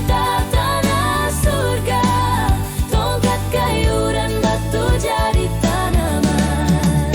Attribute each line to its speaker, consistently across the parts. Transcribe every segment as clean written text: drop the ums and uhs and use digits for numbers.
Speaker 1: kita tanah surga. Tongkat kayu dan batu jadi tanaman.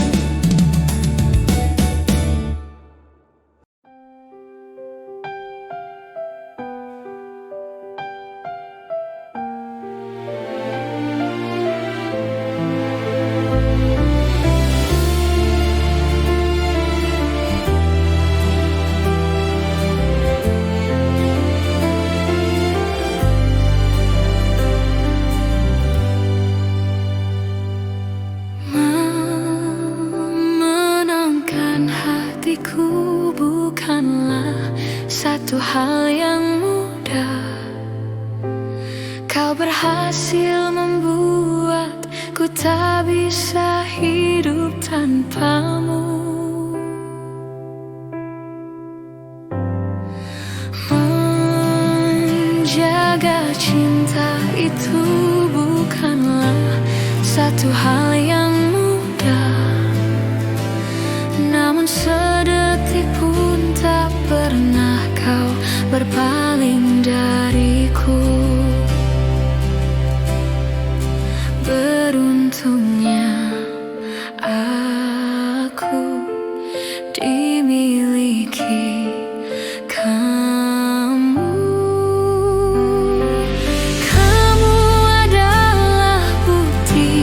Speaker 1: Memenangkan hatiku bukanlah satu hal yang mudah. Kau berhasil membuatku tak bisa hidup tanpamu. Menjaga cinta itu bukanlah satu hal yang mudah. Namun sedetik pun tak pernah kau berpaling dariku. Beruntungnya aku dimiliki kamu. Kamu adalah bukti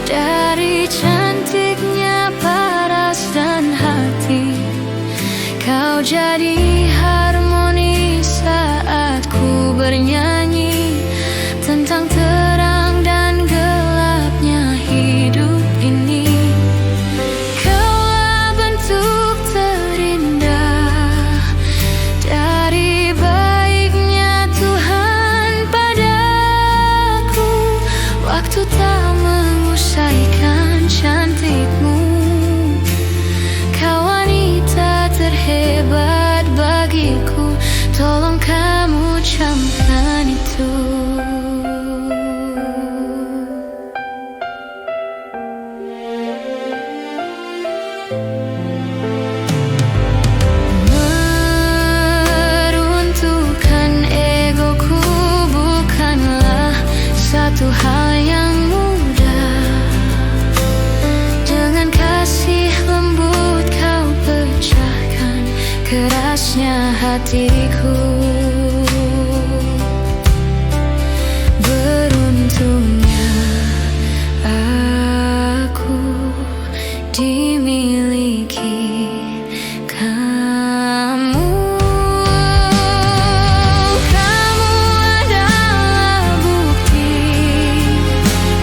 Speaker 1: dari cantiknya paras dan hati. Kau jadi harmoni saat ku bernyanyi tentang terang dan gelapnya hidup ini. Kaulah bentuk terindah dari baiknya Tuhan padaku. Waktu tak mengusaikan cantikmu. Kau wanita terhebat bagiku. Tolong kamu camkan itu. Meruntuhkan egoku bukanlah satu hal yang mudah. Dengan kasih lembut kau pecahkan kerasnya hatiku. Beruntungnya aku dimiliki kamu. Kamu adalah bukti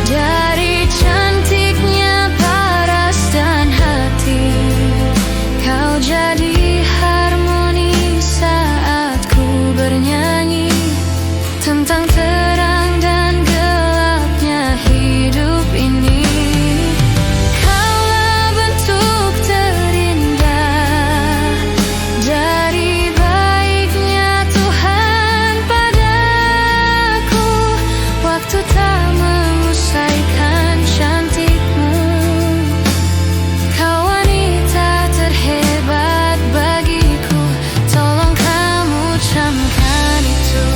Speaker 1: dari cantiknya paras dan hati. Kau jadi harmoni saat ku bernyanyi tentang terang dan gelapnya hidup ini. Kaulah bentuk terindah dari baiknya Tuhan padaku. Waktu tak mengusaikan cantikmu. Kau wanita terhebat bagiku. Tolong kamu camkan itu.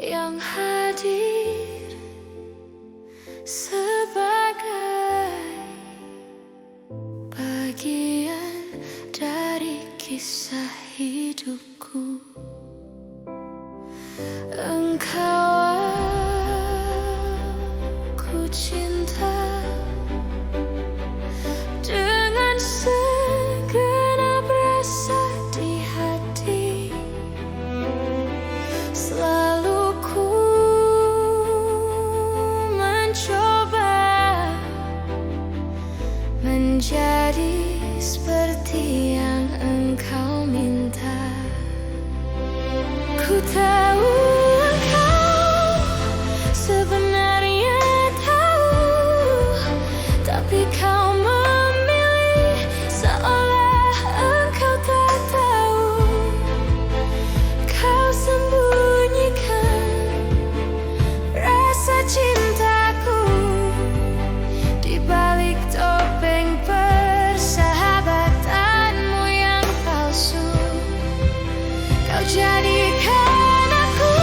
Speaker 1: yang hadir. hidupku. Engkau aku cinta dengan segenap rasa di hati. Selalu ku mencoba menjadi seperti yang engkau minta. Ku tahu engkau sebenarnya tahu, tapi kau memilih seolah engkau tak tahu. Kau sembunyikan rasa cintaku di balik topeng persahabatanmu yang palsu. Kau jadikan aku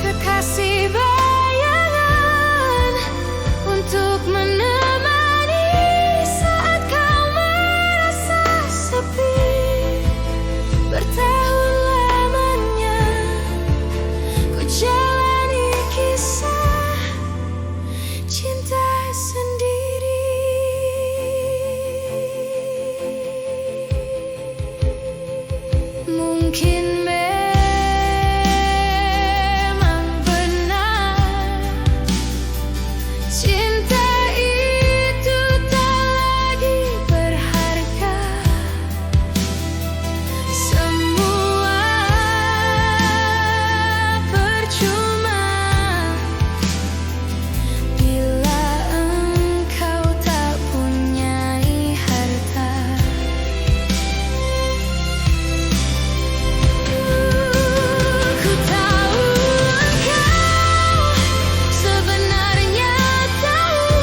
Speaker 1: kekasih bayangan untuk menemani saat kau merasa sepi. Bertahun lamanya ku jalani kisah cinta sendiri. Mungkin memang benar cinta itu tak lagi berharga. Semua percuma bila engkau tak punyai harta. Ku tahu engkau sebenarnya tahu,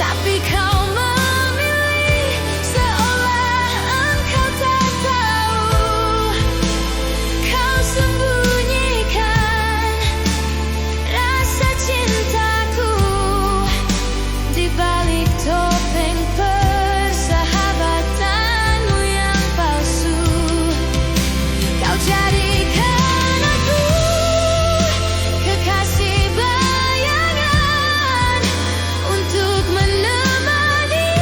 Speaker 1: tapi kau memilih seolah engkau tak tahu. Kau sembunyikan rasa cintaku di balik topeng persahabatanmu yang palsu. Kau jadikan aku kekasih bayangan untuk menemani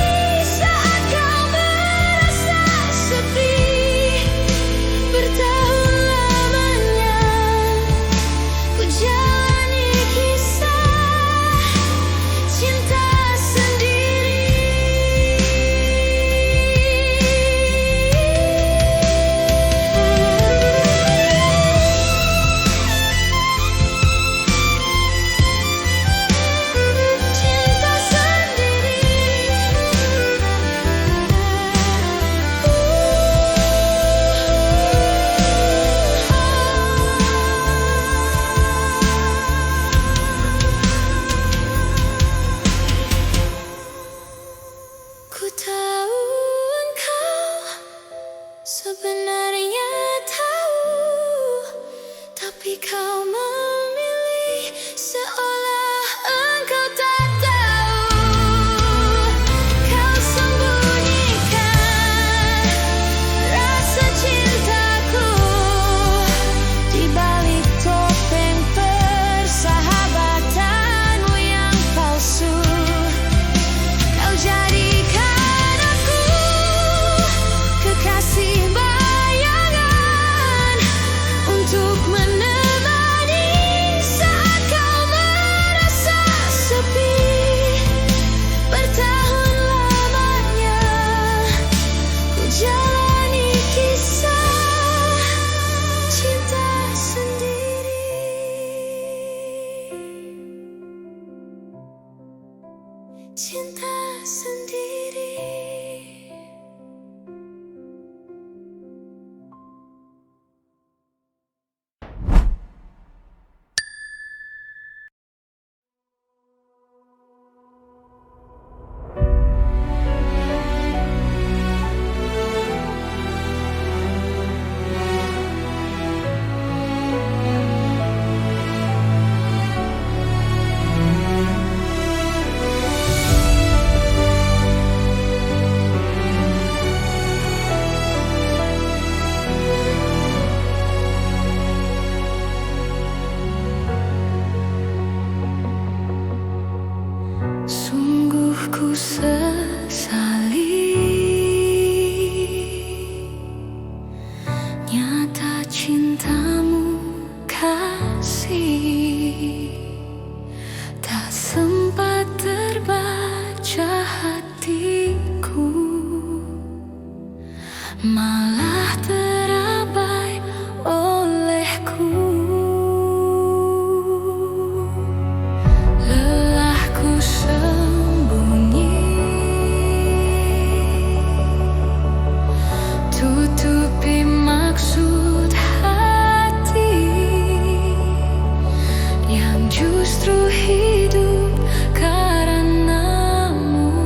Speaker 1: saat kau merasa sepi. Bertahun lamanya ku jalani kisah cinta sendiri. Cinta Ku tahu engkau sebenarnya tahu, tapi kau memilih seolah engkau tak tahu. Kau sembunyikan rasa cintaku di balik topeng persahabatanmu yang palsu. Kau jadikan aku kekasih bayangan untuk menemani sesali nyata cintamu kasih, tak sempat terbaca hatiku, malah terabai olehku. Lelahku sembunyi, tutupi maksud hati yang justru hidup karenamu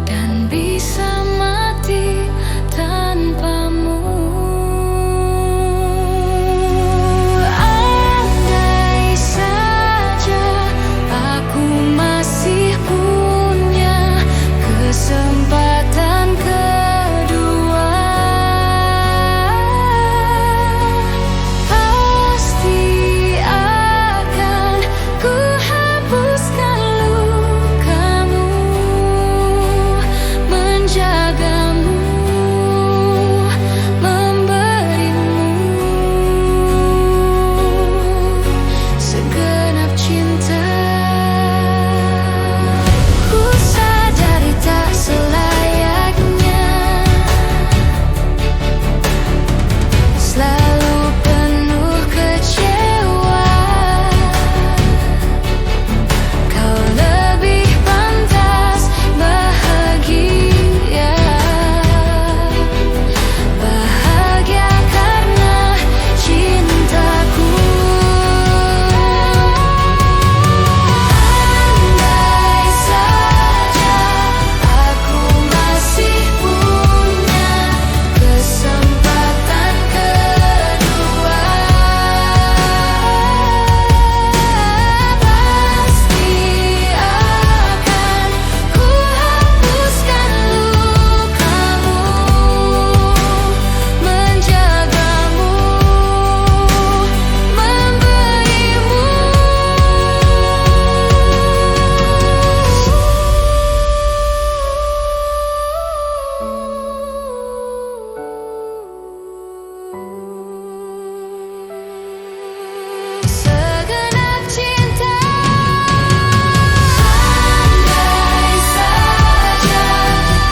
Speaker 1: dan bisa mati tanpamu. Andai saja aku masih punya kesempatan kedua, pasti akan ku hapuskan lukamu, menjagamu, memberimu segenap cinta. Ku sadari tak selayaknya selalu penuh kecewa. Kau lebih pantas bahagia, bahagia karena cintaku. Andai saja aku masih punya kesempatan kedua, pasti akan ku hapuskan lukamu, menjagamu, memberimu segenap cinta. Andai saja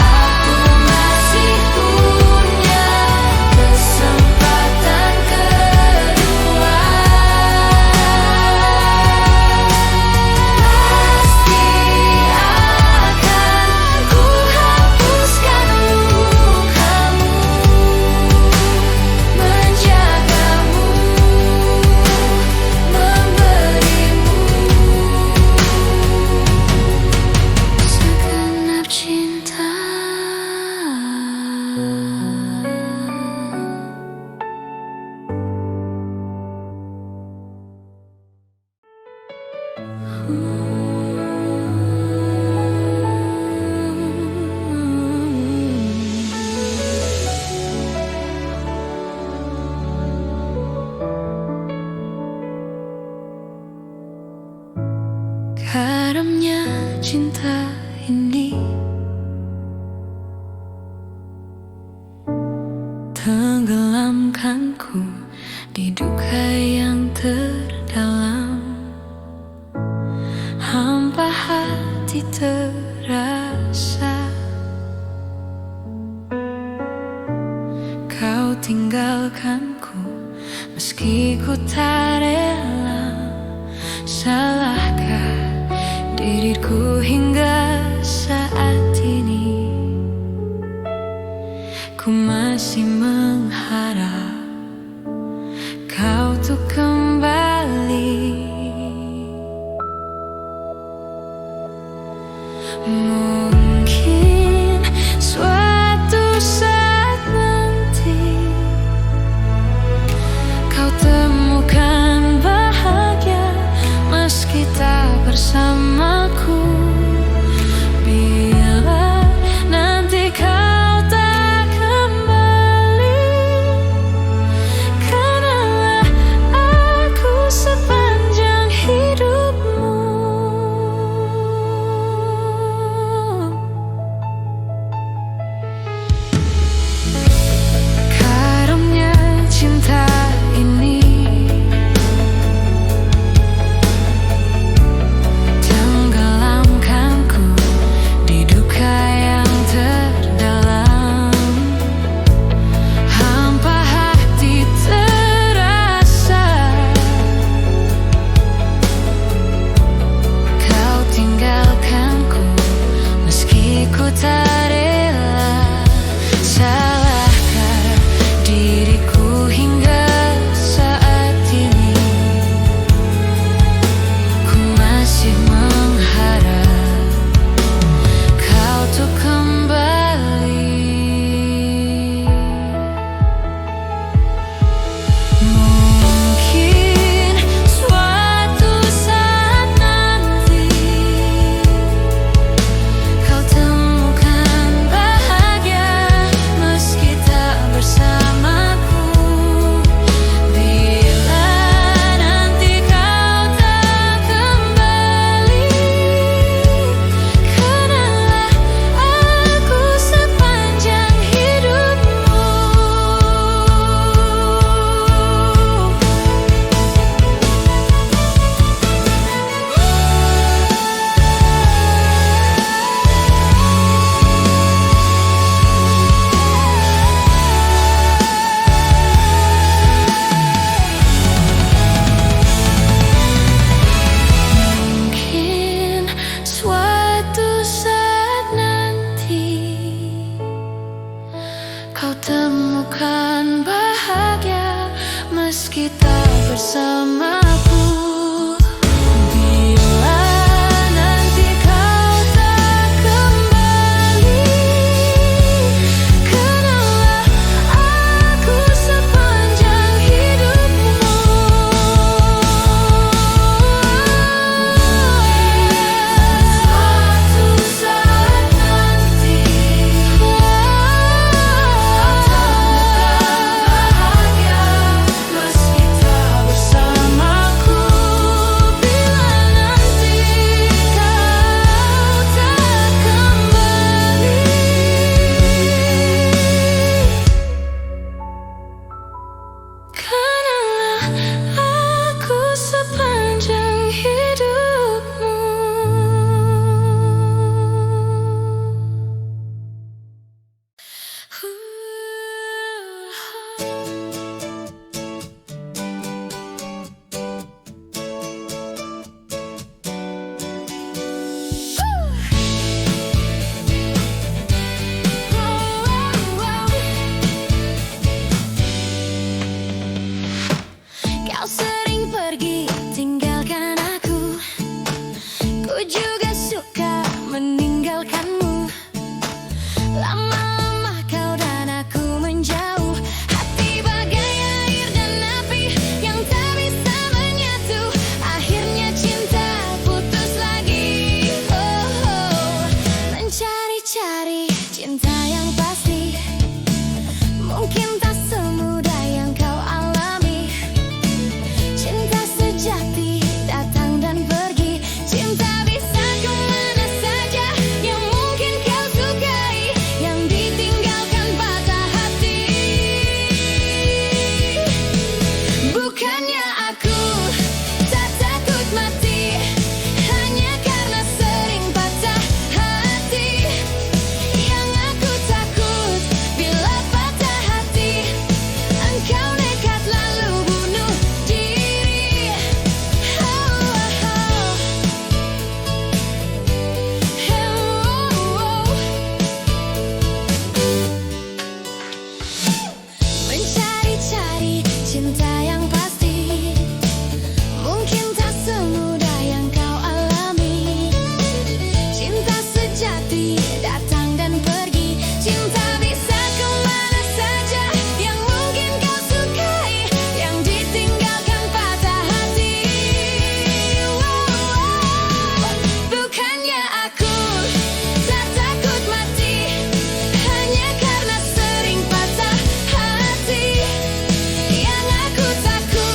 Speaker 1: aku masih punya kesempatan kedua, pasti akan ku hapuskan lukamu, menjagamu, memberimu segenap cinta. Karamnya cinta ini tenggelamkanku di duka yang terdalam, hampa hati terasa. Kau tinggalkanku meski ku tak rela. Salahkah diriku hingga saat ini? Ku masih mengharap kau tuh kembali. Mungkin suatu saat nanti kau temukan bahagia meski tak bersamaku. Bila nanti kau tak kembali, kenanglah aku sepanjang hidupmu. meski tak bersamaku. Bila nanti kau tak kembali, kenanglah aku sepanjang hidupmu. Suatu saat nanti kau bahagia meski tak bersamaku. Bila nanti kau tak kembali, kenanglah aku sepanjang hidupmu. Kau sering pergi tinggalkan aku, ku juga suka meninggalkanmu. Lama-lama kau dan aku menjauh, hati bagai air dan api yang tak bisa menyatu. Akhirnya cinta putus lagi. Mencari-cari cinta yang pasti mungkin tak semudah yang kau alami. Cinta sejati datang dan pergi, cinta bisa kemana saja yang mungkin kau sukai, yang ditinggalkan patah hati. Bukannya aku tak takut mati, hanya karena sering patah hati. Yang aku takut bila patah hati, engkau nekat lalu bunuh diri. Mencari-cari cinta yang pasti mungkin tak semudah yang kau alami. Cinta sejati datang dan pergi, cinta bisa kemana saja yang mungkin kau sukai, yang ditinggalkan patah hati. Bukannya aku tak takut mati, hanya karena sering patah hati. Yang aku takut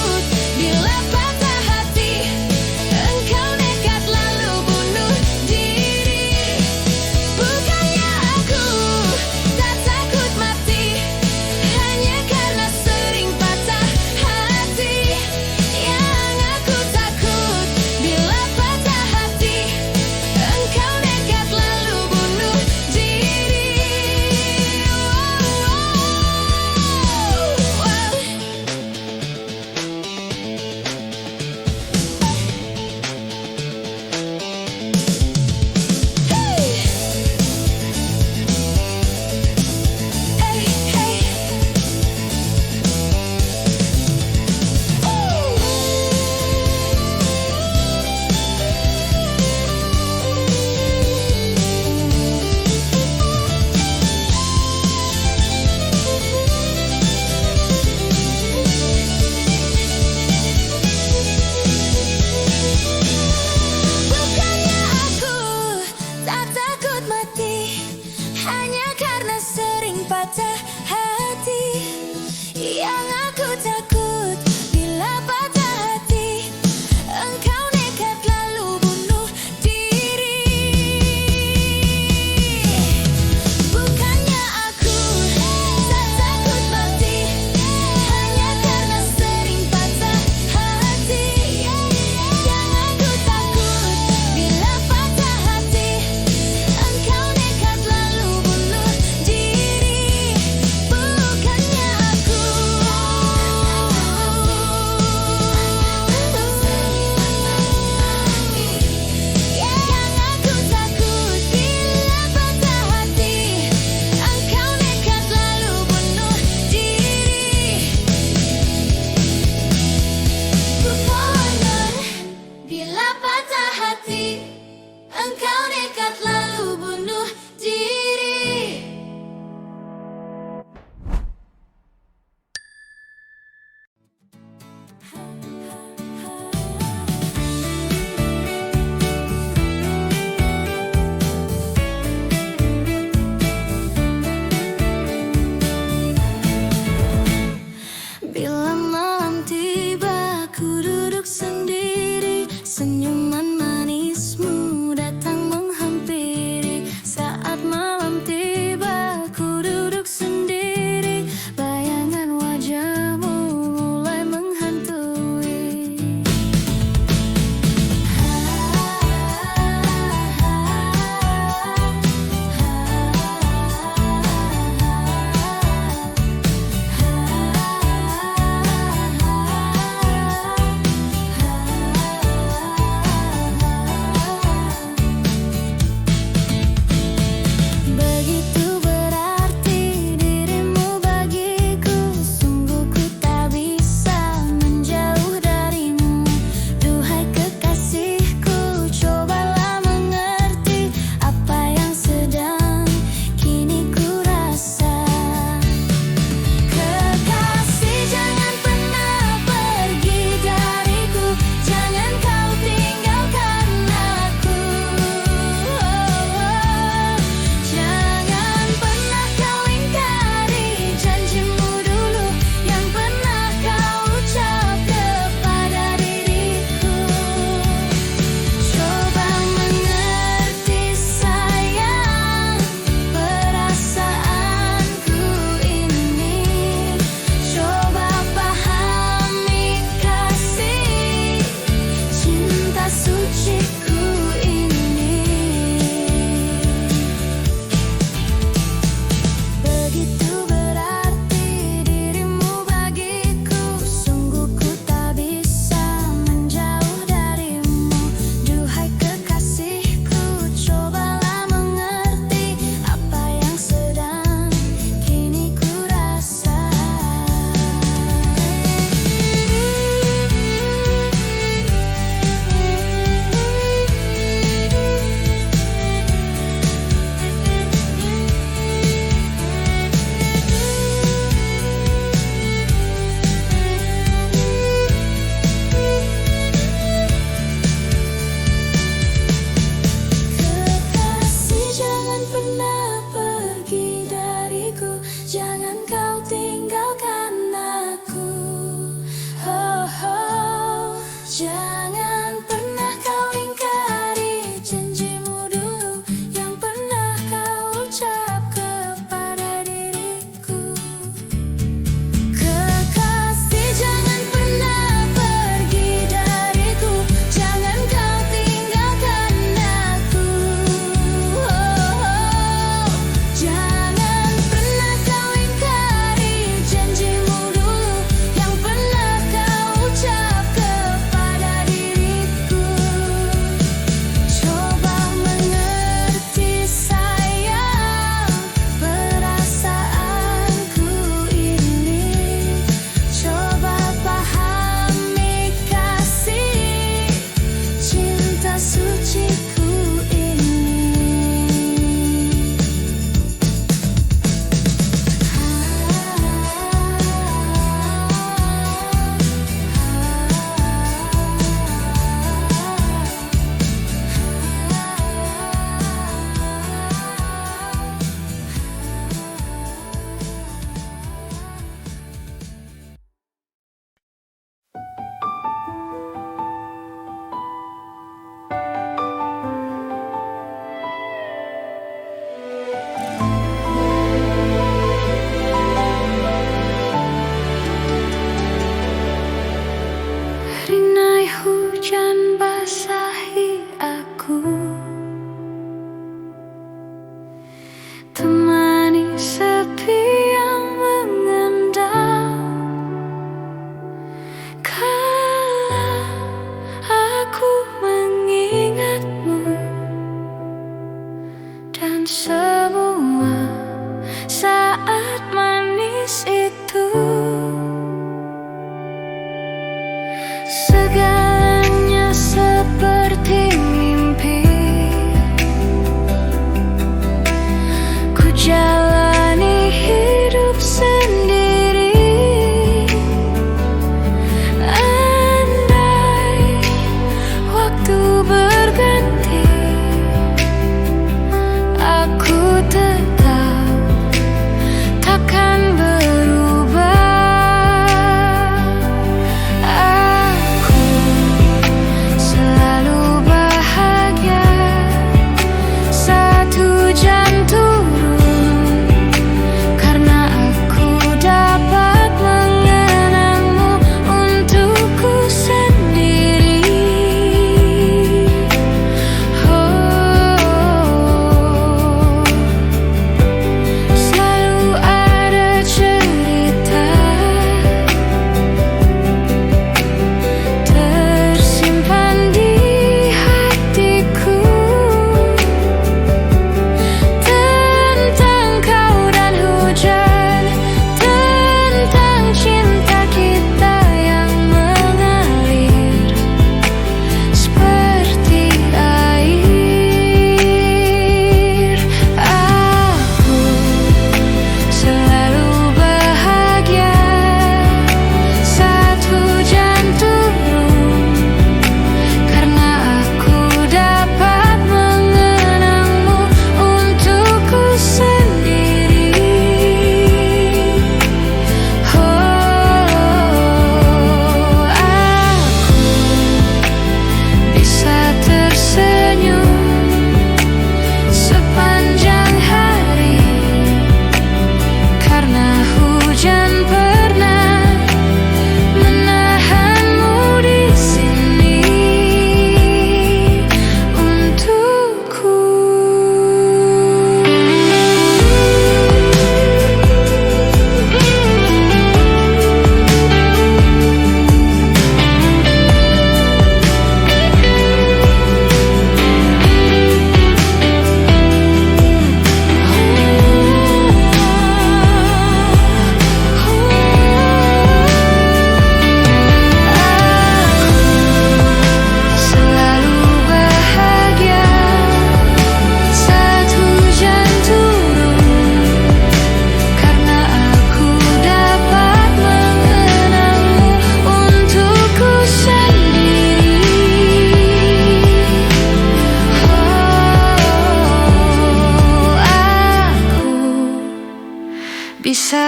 Speaker 1: sendiri, senyuman manismu datang menghampiri. Saat malam tiba, ku duduk sendiri, bayangan wajahmu mulai menghantui. Begitu berarti dirimu bagiku, sungguh ku tak bisa menjauh darimu. Duhai kekasihku, cobalah mengerti apa yang sedang kini ku rasa. Kekasih, jangan pernah pergi dariku, jangan kau tinggalkan aku. Jangan pernah kau ingkari janjimu dulu yang pernah kau ucap kepada diriku. Coba mengerti sayang perasaanku ini, coba pahami kasih cinta suciku ini. Begitu berarti dirimu bagiku, sungguh ku tak bisa menjauh darimu. Duhai kekasihku, cobalah mengerti apa yang sedang kini ku rasa. Kekasih, jangan pernah pergi dariku, jangan kau tinggalkan aku. Oh, oh. Jangan pernah kau ingkari janjimu dulu yang pernah kau ucap kepada diriku. Kekasih, jangan pernah pergi dariku, jangan kau tinggalkan aku. Jangan pernah kau ingkari janjimu dulu yang pernah kau ucap kepada diriku. Coba mengerti sayang perasaanku ini, coba pahami kasih cinta suciku ini. Rinai hujan basahi aku, temani sepi yang mengendam. Kala aku mengingatmu dan semua saat manis itu, segalanya seperti mimpi. Ku jalani hidup sendiri. Andai waktu berganti, aku tetap takkan berubah. Aku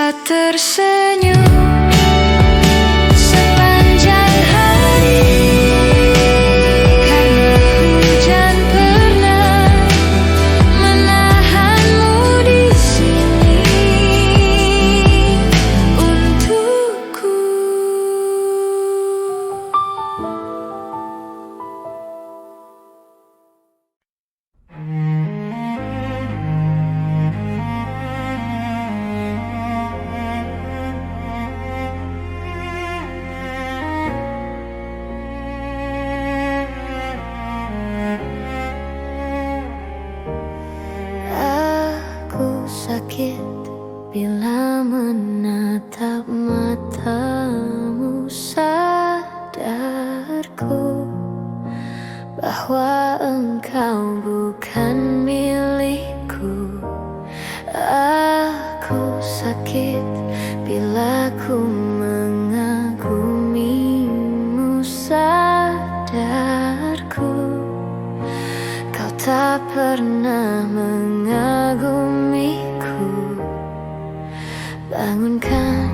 Speaker 1: tersenyum sepanjang hari, karena hujan pernah menahanmu di sini untukku. Aku sakit bila menatap matamu, sadarku bahwa engkau bukan milikku. Aku sakit bila ku mengagumimu, sadarku kau tak pernah mengagumiku. Bangunkan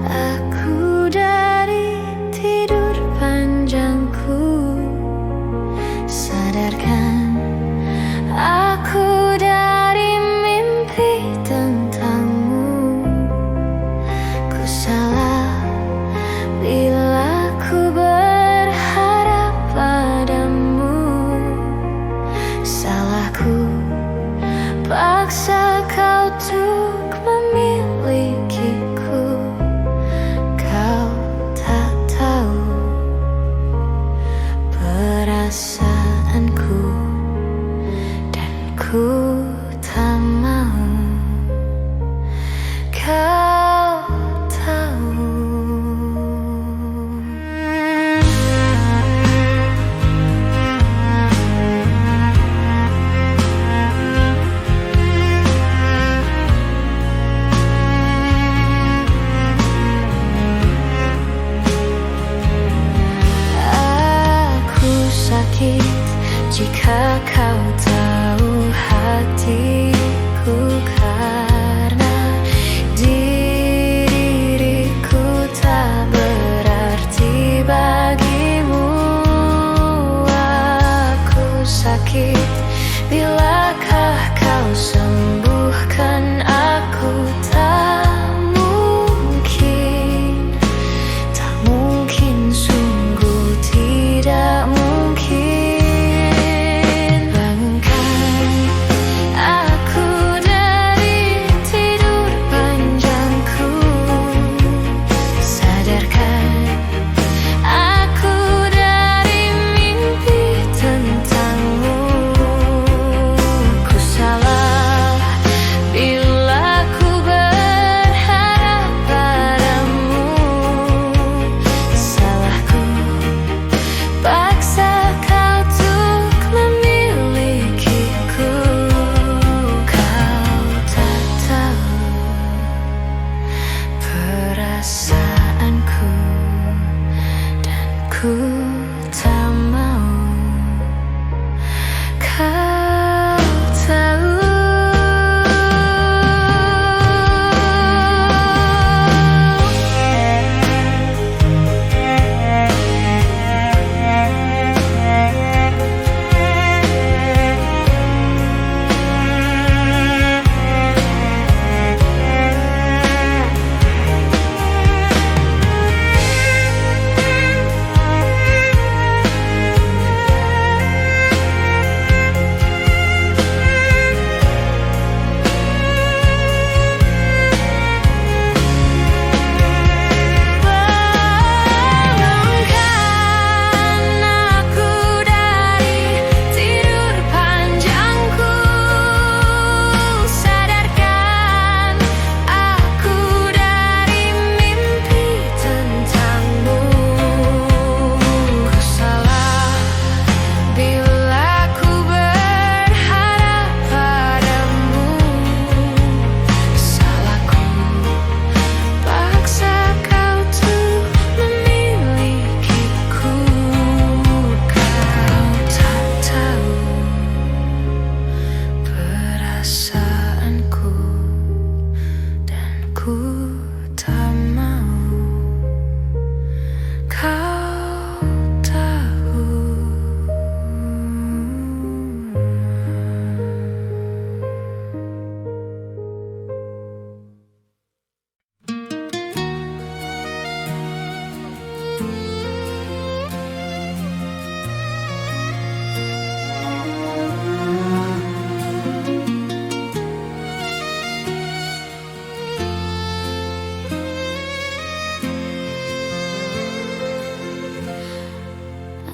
Speaker 1: aku dari tidur panjangku, sadarkan aku dari mimpi tentangmu. Ku salah bila ku berharap padamu, salahku paksa kau untuk memilikiku. Kau tak tahu perasaanku, dan ku tak mau kau tahu. Jika kau tahu hatiku, karena diriku tak berarti bagimu. Aku sakit bilakah kau sembuhkan aku. Tak mungkin, sungguh tidak mungkin. Perasaanku, dan ku tak mau kau tahu.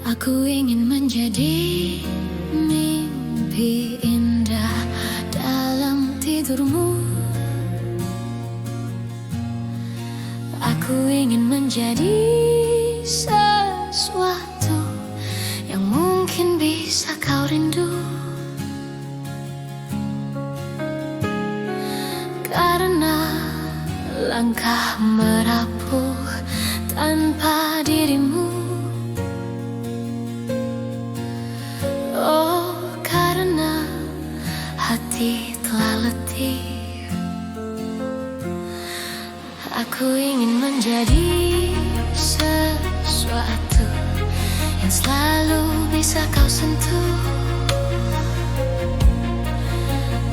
Speaker 1: Aku ingin menjadi mimpi indah dalam tidurmu. Aku ingin menjadi sesuatu yang mungkin bisa kau rindu. Karena langkah merapuh tanpa dirimu. Oh, karena hati telah letih. Aku ingin menjadi sesuatu yang selalu bisa kau sentuh.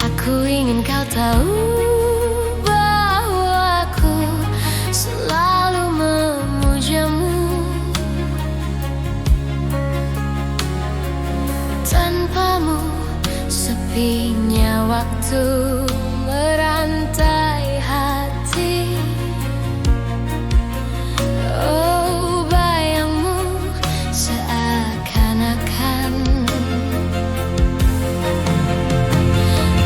Speaker 1: Aku ingin kau tahu bahwa aku selalu memujamu. Tanpamu sepinya waktu merantai hati. Oh, bayangmu seakan-akan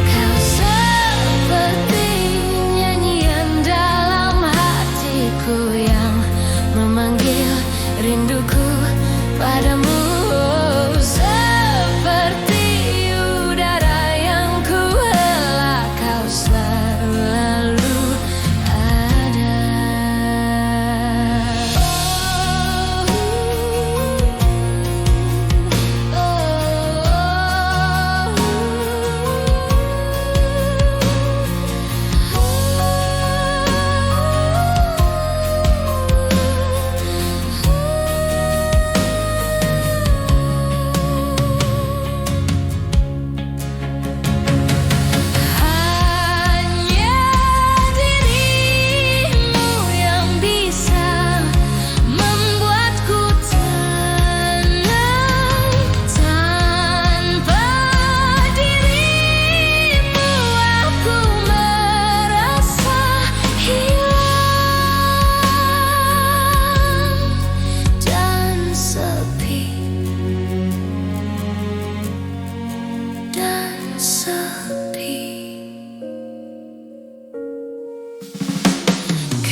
Speaker 1: kau seperti nyanyian dalam hatiku yang memanggil rinduku padamu.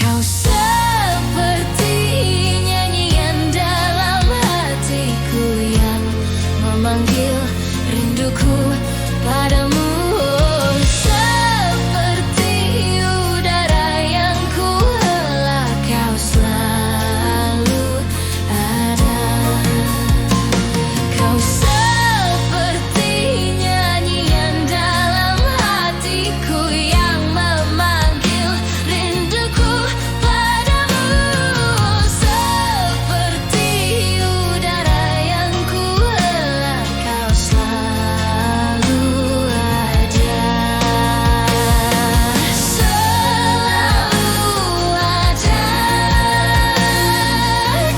Speaker 1: Kau seperti nyanyian dalam hatiku yang memanggil rinduku padamu. Seperti udara yang ku hela, kau selalu ada. Kau seperti nyanyian dalam hatiku yang memanggil rinduku padamu. Seperti udara yang ku hela, kau selalu ada. Selalu ada.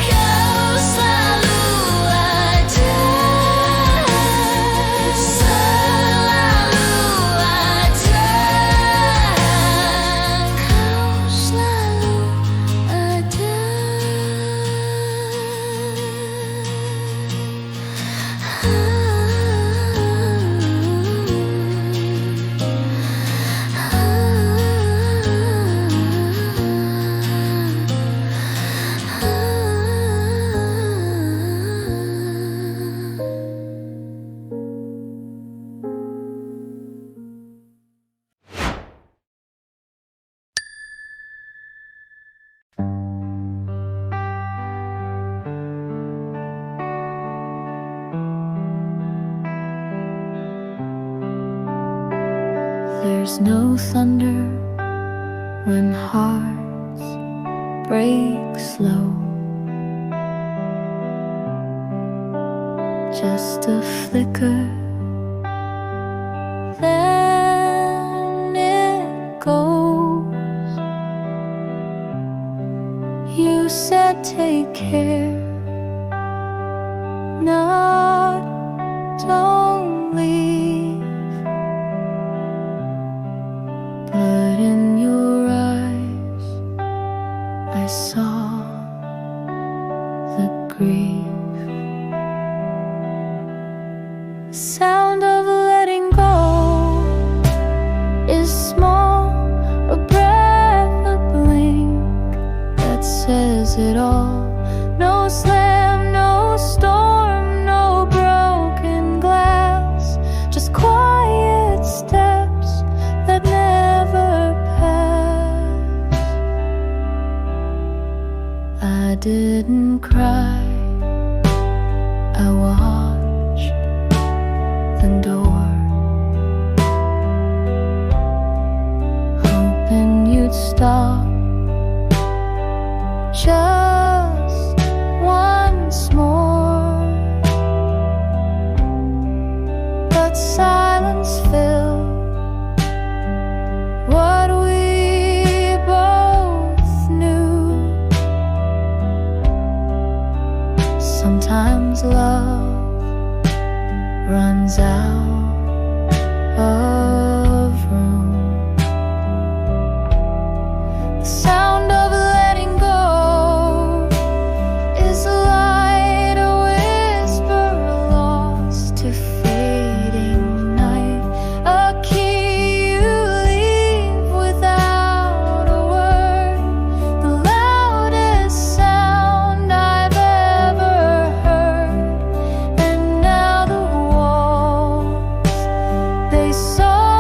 Speaker 1: Kau selalu ada. Selalu ada. Kau selalu ada. There's no thunder when hearts break slow. Just a flicker, then it goes. You said take care, not don't leave. But in your eyes I saw the grief. cry, I watch the door, hoping you'd stop just once more. But silence filled what we both knew. Sometimes love runs out of room. The sound of letting go is like a whisper lost to fading night, a key you leave without a word, the loudest sound I've ever heard. And now the walls, they saw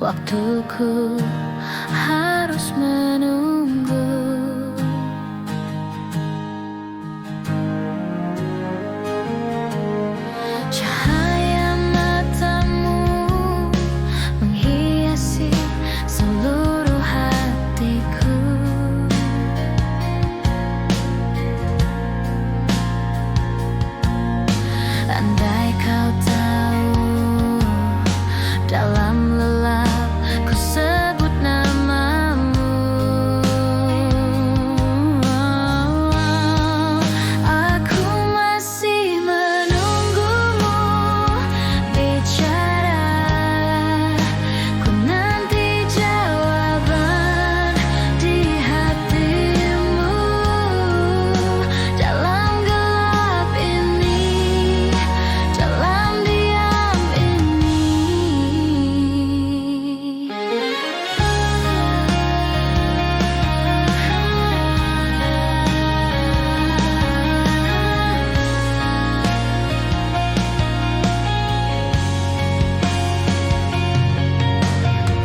Speaker 1: Waktuku harus menunggu. Cahaya matamu menghiasi seluruh hatiku. Andai kau tahu, dalam lelap ku sebut namamu. Aku masih menunggumu bicara. Ku nanti jawaban di hatimu. Dalam gelap ini, dalam diam ini.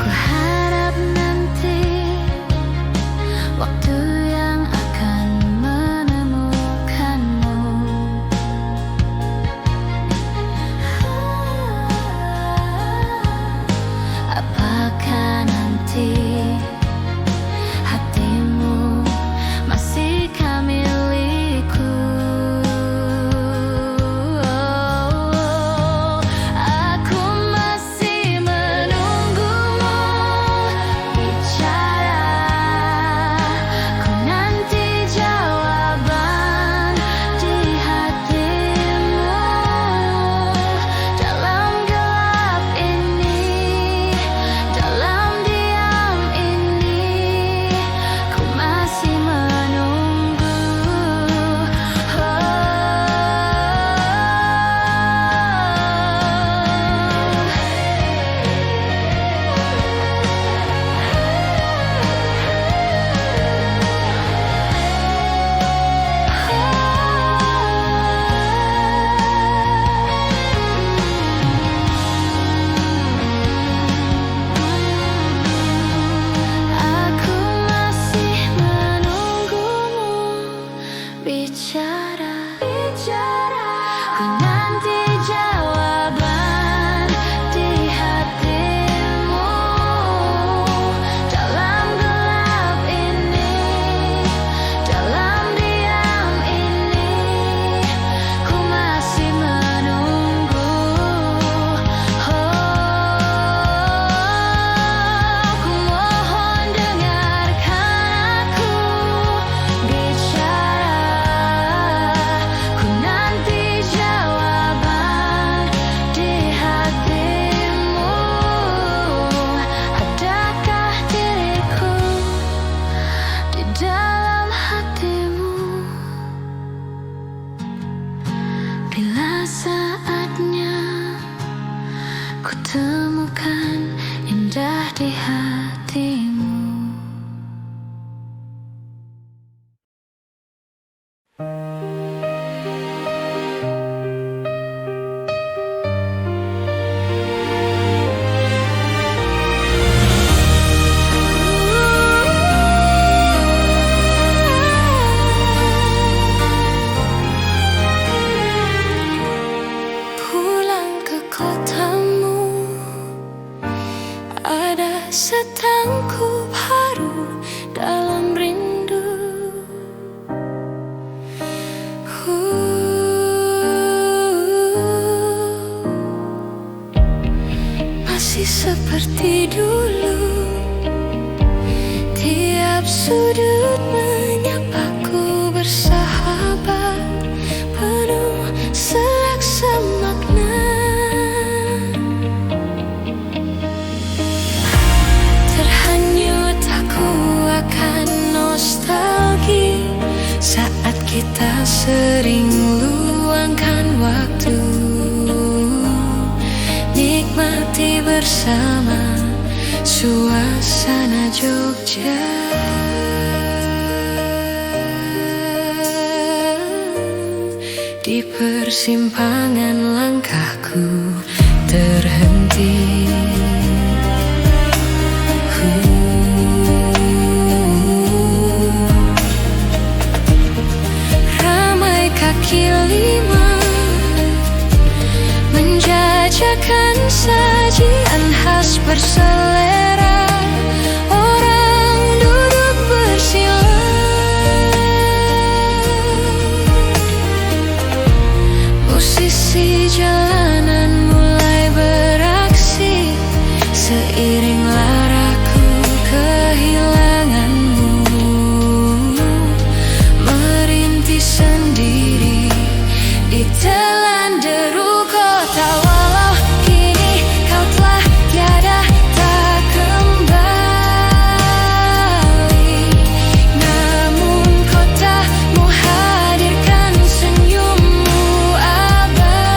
Speaker 1: Ku harap nanti waktu yang akan menemukanmu. Apakah nanti hatimu masihkah milikku? Aku masih menunggumu bicara. Ku nanti jawaban di hatimu. Dalam gelap ini, dalam diam ini, ku masih menunggu. Aku masih menunggumu bicara. Ku nanti jawaban di hatimu. Dalam gelap ini, dalam diam ini, ku masih menunggu. Ku mohon dengarkan aku bicara. Ku nanti jawaban di hatimu. Adakah diriku di dalam hatimu? Bila saatnya ku temukan indah di hatimu. Pulang ke kotamu, ada setangkup haru dalam rindu. Masih seperti dulu, tiap sudut menyapaku bersahabat, penuh selaksa makna. Terhanyut aku akan nostalgia saat kita sering luangkan waktu, nikmati bersama suasana Jogja. Di persimpangan langkahku terhenti. kaki lima, menjajakan sajian khas berselera. Orang duduk bersila, musisi jalanan mulai beraksi. Seiring laraku kehilanganmu, merintih sendiri ditelan deru kota. Walau kini kau telah tiada tak kembali, namun kotamu hadirkan senyummu abadi.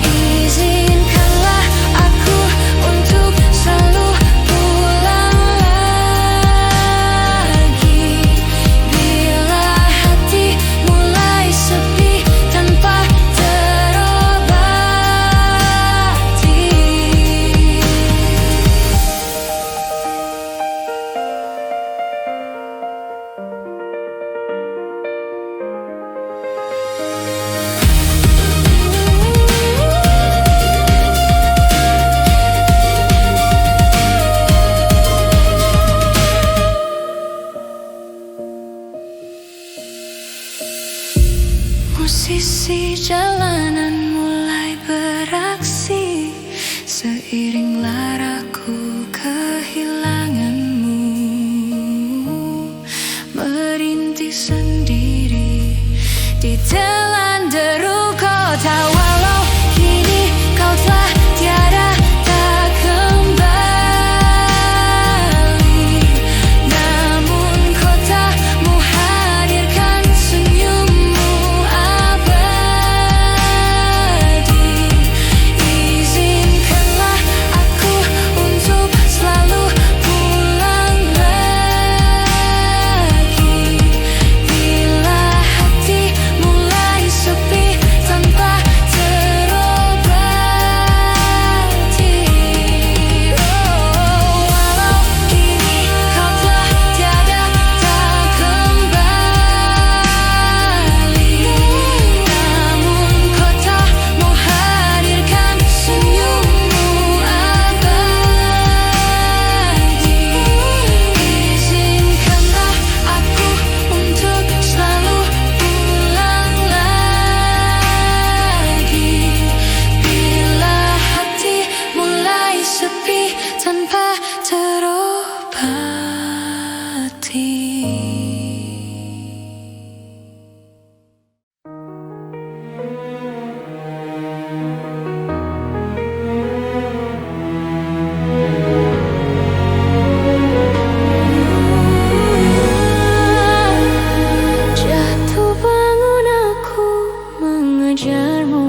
Speaker 1: Izinkanlah aku untuk selalu pulang lagi, bila hati mulai sepi tanpa terobati. Musisi jalanan mulai beraksi. Seiring laraku kehilanganmu, merintih sendiri ditelan deru kota. Walau kini kau telah tiada tak kembali, namun kotamu hadirkan senyummu abadi. Izinkanlah aku untuk selalu pulang lagi, bila hati mulai sepi tanpa terobati. Walau kini kau telah tiada tak kembali, namun kotamu hadirkan senyummu abadi. Izinkanlah aku untuk selalu pulang lagi, bila hati mulai sepi tanpa terobati. Jatuh bangun aku mengejarmu,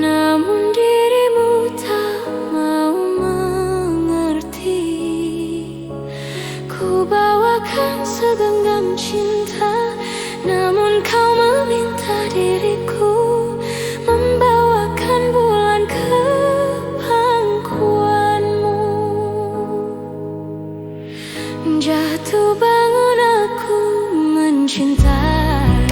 Speaker 1: namun dirimu tak mau mengerti. Ku bawakan segenggam cinta, namun kau meminta diriku membawakan bulan ke pangkuanmu. Jatuh bangun aku mencintai,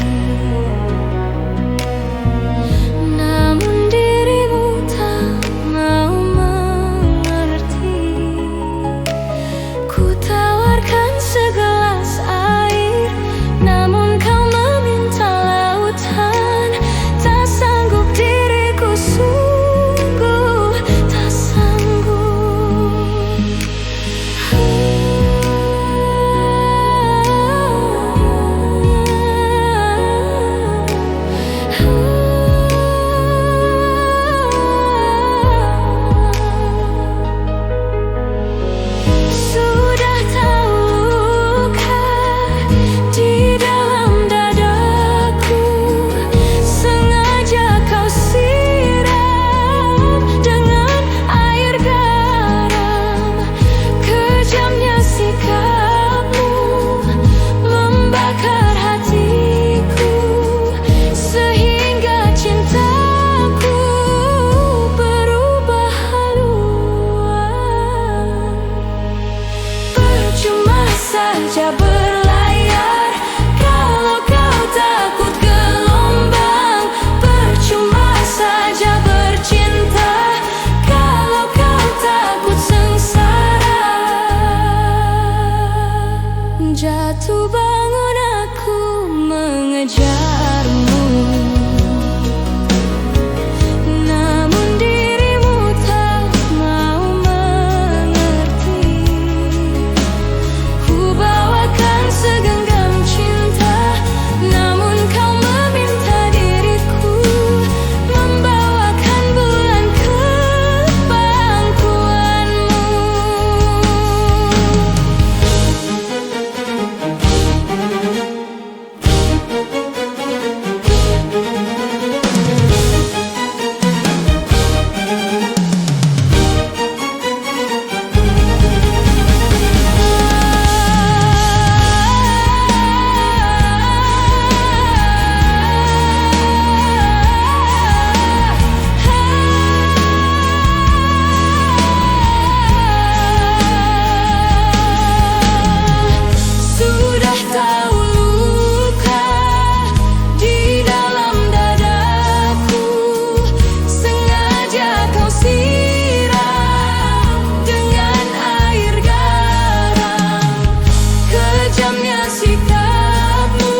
Speaker 1: namun dirimu tak mau mengerti. Ku tawarkan segelas air, batu bangun aku mengejarmu. Namun dirimu tak mau mengerti. Ku bawakan segenggam cinta, namun kau meminta diriku membawakan bulan ke pangkuanmu. Sudah tahu luka di dalam dadaku, sengaja kau siram dengan air garam. Kejamnya sikapmu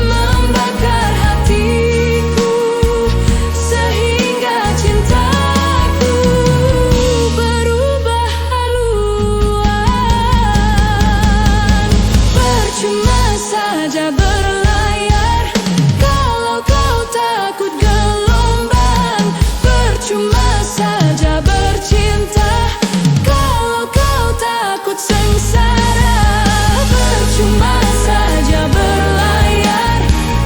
Speaker 1: membakar hatiku, sehingga cintaku berubah haluan. Percuma saja berlayar kalau kau takut gelombang. Percuma saja bercinta kalau kau takut sengsara. Percuma saja berlayar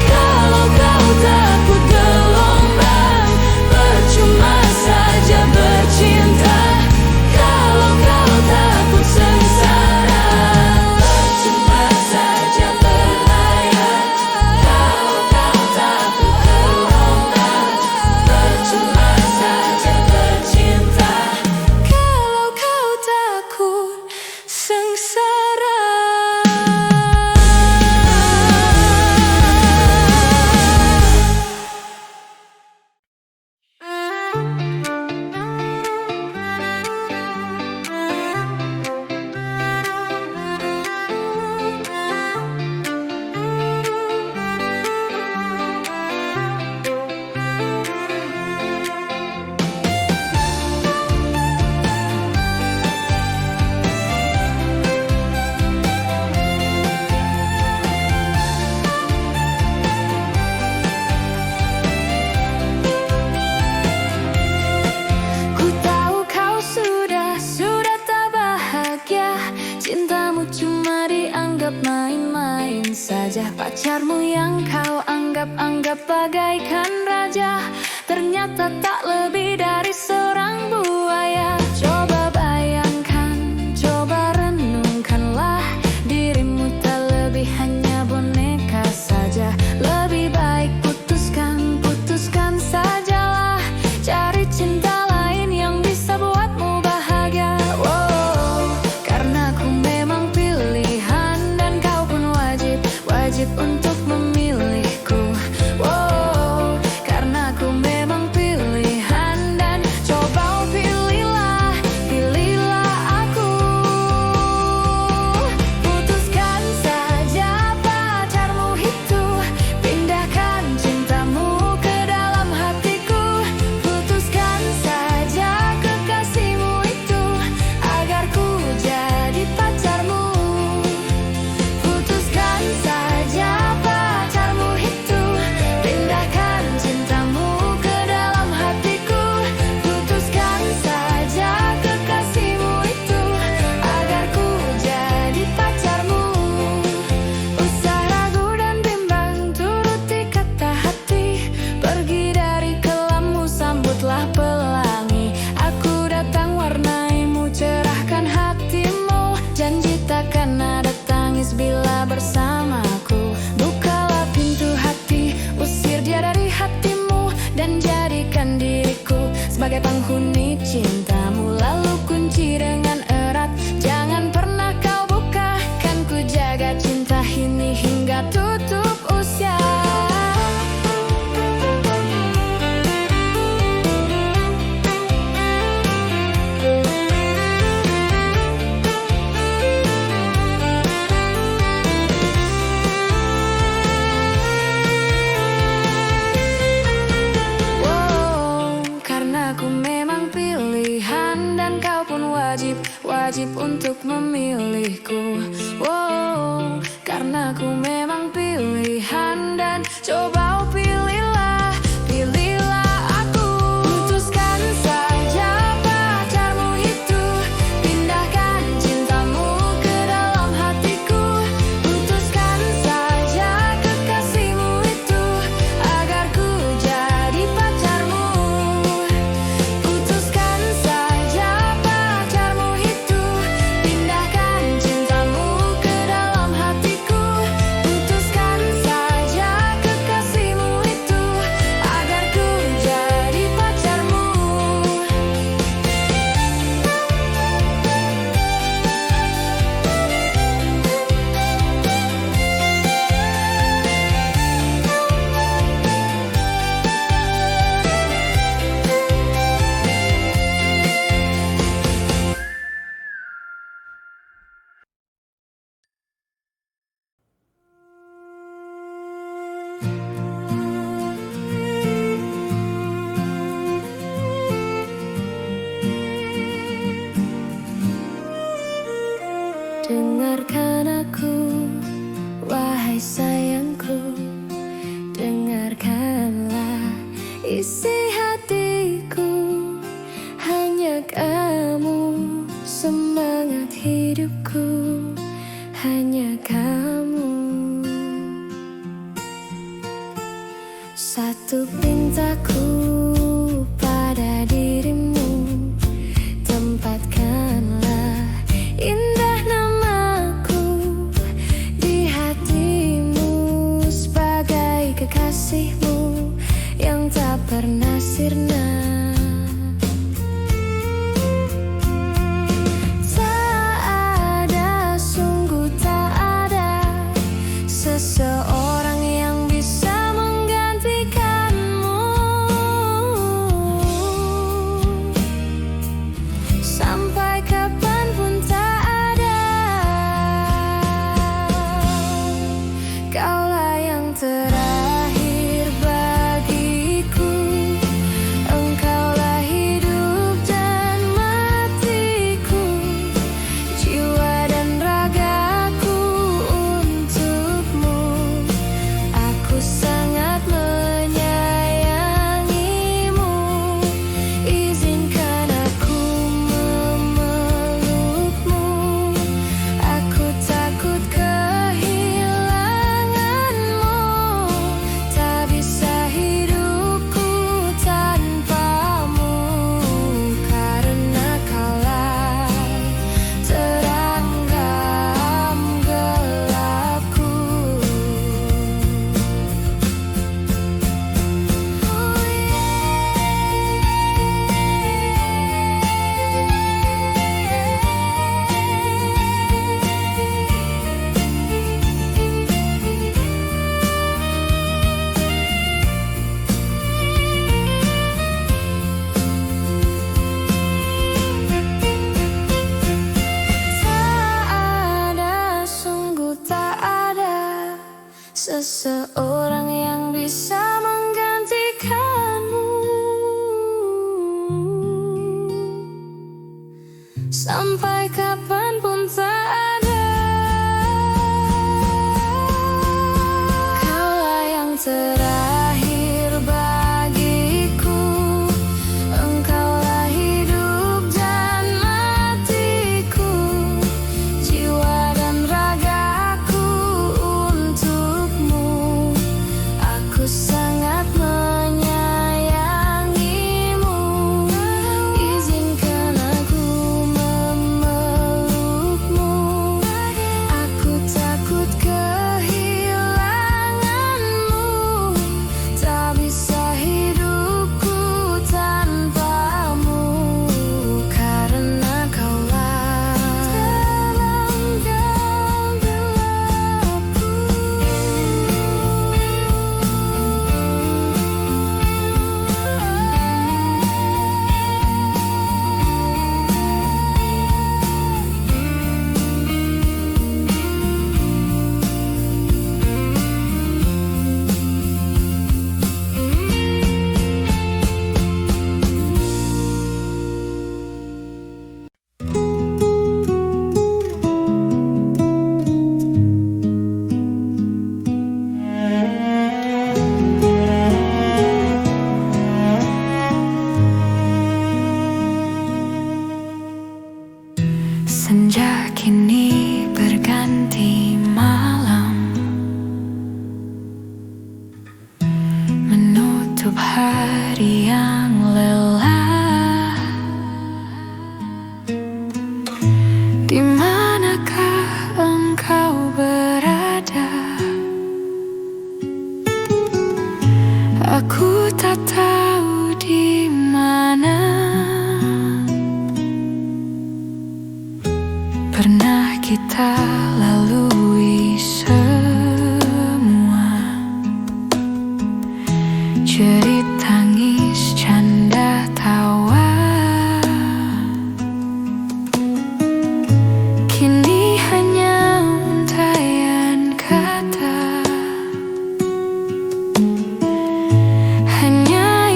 Speaker 1: kalau kau takut gelombang. Percuma saja bercinta kalau kau takut sengsara. Percuma saja berlayar kalau kau takut gelombang. Percuma saja bercinta kalau kau takut sengsara. Ku tahu kau sudah tak bahagia. Cintamu cuma dianggap main-main saja. Pacarmu yang kau anggap bagaikan raja, ternyata tak lebih dari seorang buaya. Coba bayangkan, coba renungkanlah, dirimu tak lebih hanya boneka saja. Lebih baik putuskan sajalah, cari cinta lain yang bisa buatmu bahagia. Wow, karena ku memang pilihan dan kau pun wajib untuk memilihku. Wow, karena ku memang pilihan dan coba pilihlah aku. Putuskan saja pacarmu itu, pindahkan cintamu ke dalam hatiku. Putuskan saja kekasihmu itu, agar ku jadi pacarmu. Putuskan saja pacarmu itu, pindahkan cintamu ke dalam hatiku. Putuskan saja kekasihmu itu, agar ku jadi pacarmu. Usah ragu dan bimbang, turuti kata hati. Pergi dari kelammu, sambutlah pelangi. Aku datang warnaimu, cerahkan hatimu. Janji takkan ada tangis bila bersamaku. Bukalah pintu hati, usir dia dari hatimu, dan jadikan diriku sebagai penghuni cintamu. Lalu kunci dengan erat, jangan pernah kau buka. Kan ku jaga cinta ini hingga tutup usia. sayangku, dengarkanlah isi hatiku. Hanya kamu semangat hidupku, hanya kamu. Satu pintaku pada dirimu, tempatkanlah indah namaku di hatimu sebagai kekasihmu yang tak pernah sirna. Tak ada, sungguh tak ada seseorang yang bisa menggantikanmu. Sampai kapanpun tak ada. Kaulah yang terakhir bagiku. Engkaulah hidup dan matiku, jiwa dan ragaku untukmu. Aku sangat menyayangimu. Izinkan aku memelukmu. Aku takut kehilanganmu. Tak bisa hidupku tanpamu, karena kaulah terang gelapku. Tak ada, sungguh tak ada seseorang yang bisa menggantikanmu. Sampai kapanpun tak ada. Kaulah yang terakhir bagiku. Engkaulah hidup dan matiku, jiwa dan ragaku untukmu. Aku sangat menyayangimu. Izinkan aku memelukmu. Aku takut kehilanganmu. Tak bisa hidupku tanpamu, karena kaulah terang gelapku. Senja kini berganti malam, menutup hari yang lelah. Di manakah engkau berada? Aku tak tahu di mana. Pernah kita lalui semua, jerit tangis, canda tawa. Kini hanya untayan kata, hanya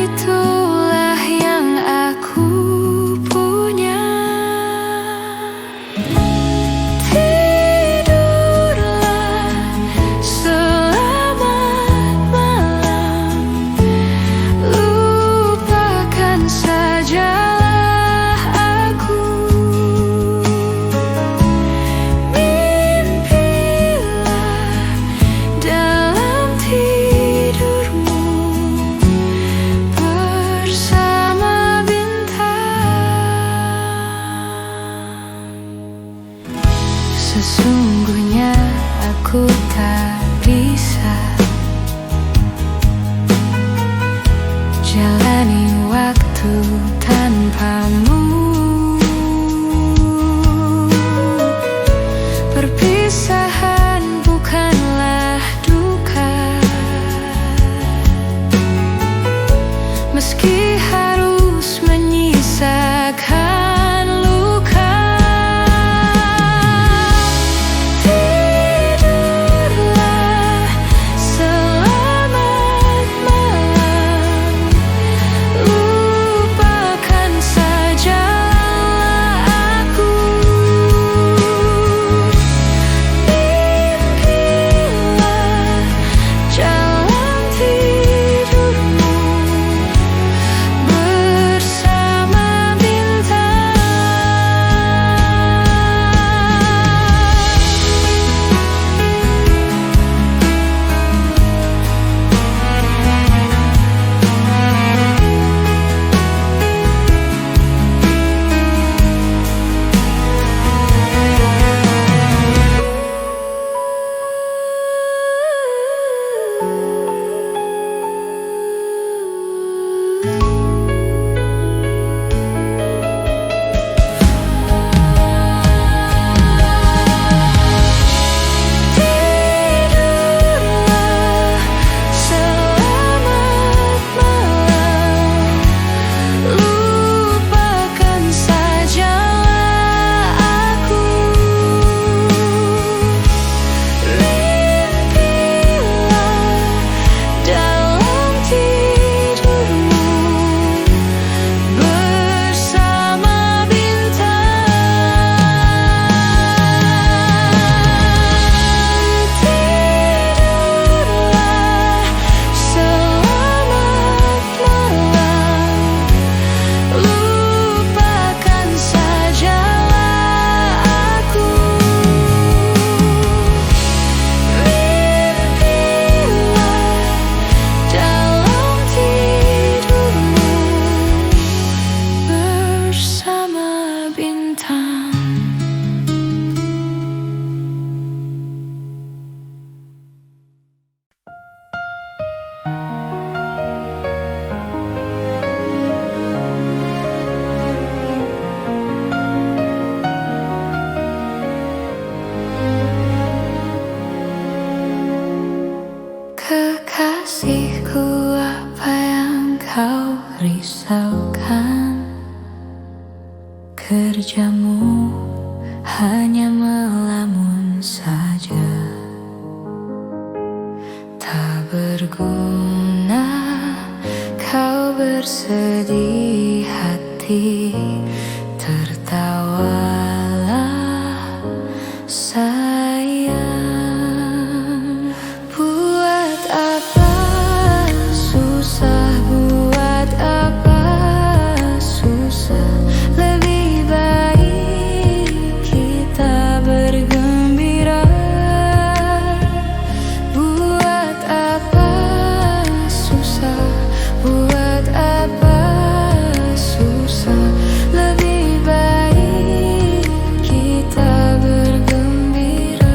Speaker 1: tak bisa jalani waktu tanpamu. Perpisahan bukanlah duka, meski harus menyisakan luka. Tidurlah selamat malam, lupakan sajalah aku. Mimpilah jalan tidurmu bersama bintang. Tidurlah selamat malam, lupakan sajalah aku. Mimpilah dalam tidurmu bersama bintang. Tidurlah selamat malam, lupakan sajalah aku. Mimpilah dalam tidurmu bersama bintang. Kekasihku, apa yang kau risaukan? Kerjamu hanya melamun saja, tak berguna kau bersedih hati. Tertawalah sayang. Buat apa susah, buat apa susah, lebih baik kita bergembira. Buat apa susah, buat apa susah, lebih baik kita bergembira.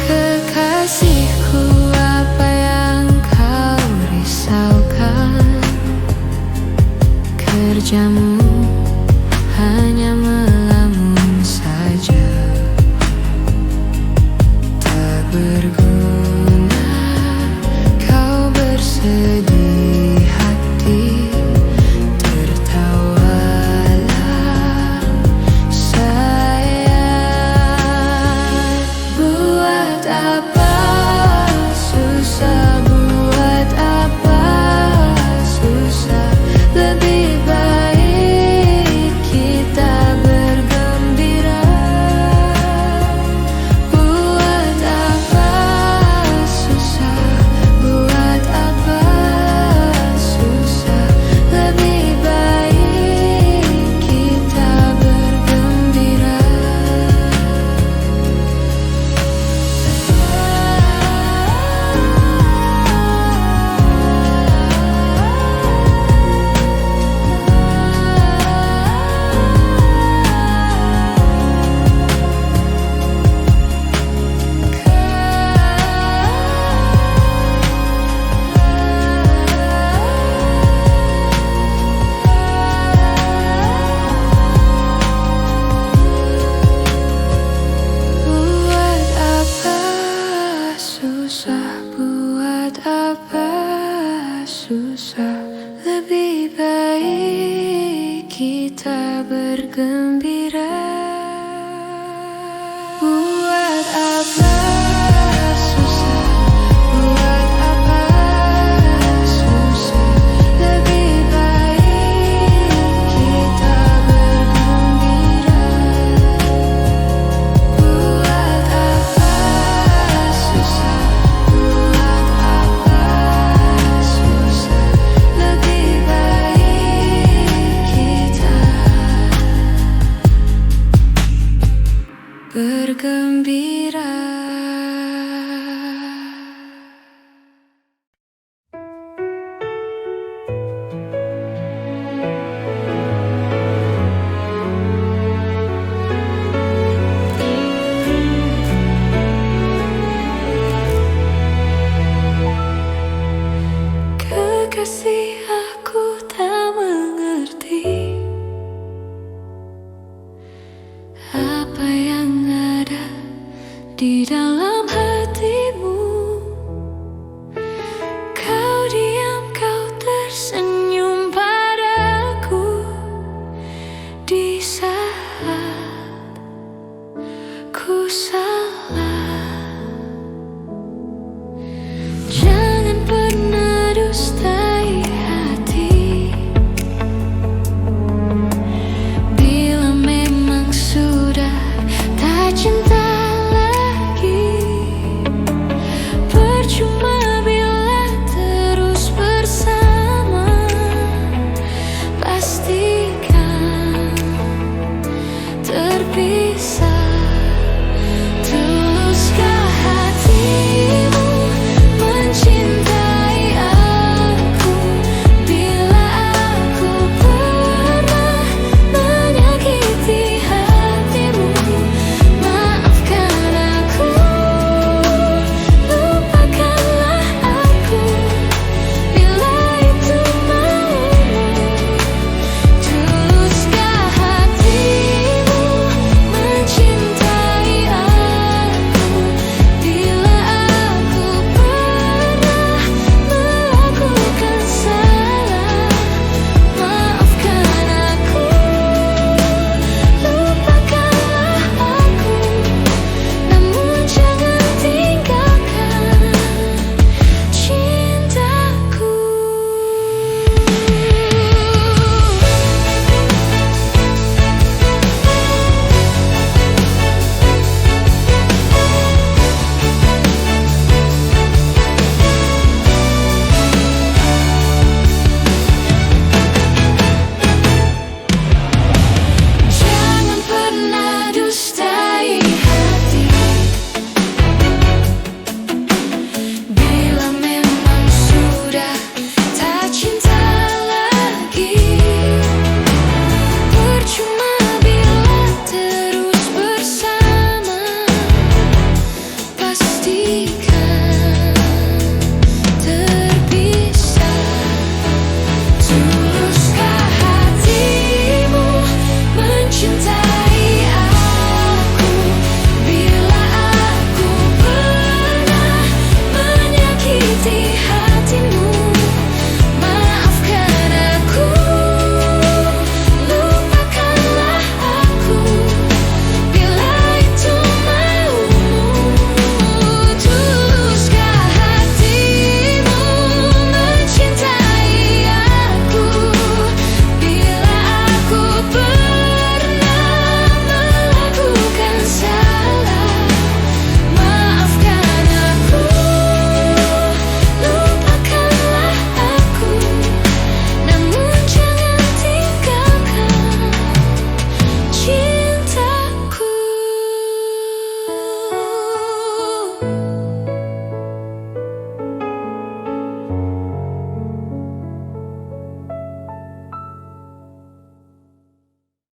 Speaker 1: Kekasihku, apa yang kau risaukan? Kerjamu hanya melamun saja, tak berguna kau bersedih hati. Tertawalah sayang. Buat apa susah, buat apa susah, lebih baik kita bergembira. Buat susah, buat apa susah? Lebih baik kita bergembira. Buat apa susah, buat apa susah? Lebih baik kita bergembira. Buat apa susah, buat apa susah? Lebih baik kita bergembira. Kekasih, aku tak mengerti apa yang ada di dalam hatimu. Kau diam, kau tersenyum padaku di saat ku salah. Jangan pernah dustai hati. Bila memang sudah tak cinta lagi, percuma bila terus bersama. Pastikan terpisah. Tuluskah hatimu mencintai aku? Bila aku pernah menyakiti hatimu, maafkan aku, lupakanlah aku. Bila itu maumu, tuluskah hatimu mencintai aku? Bila aku pernah melakukan salah, maafkan aku, lupakanlah aku. Namun jangan tinggalkan cintaku. Jangan pernah dustai hati. Bila memang sudah tak cinta lagi, percuma bila terus bersama. Pasti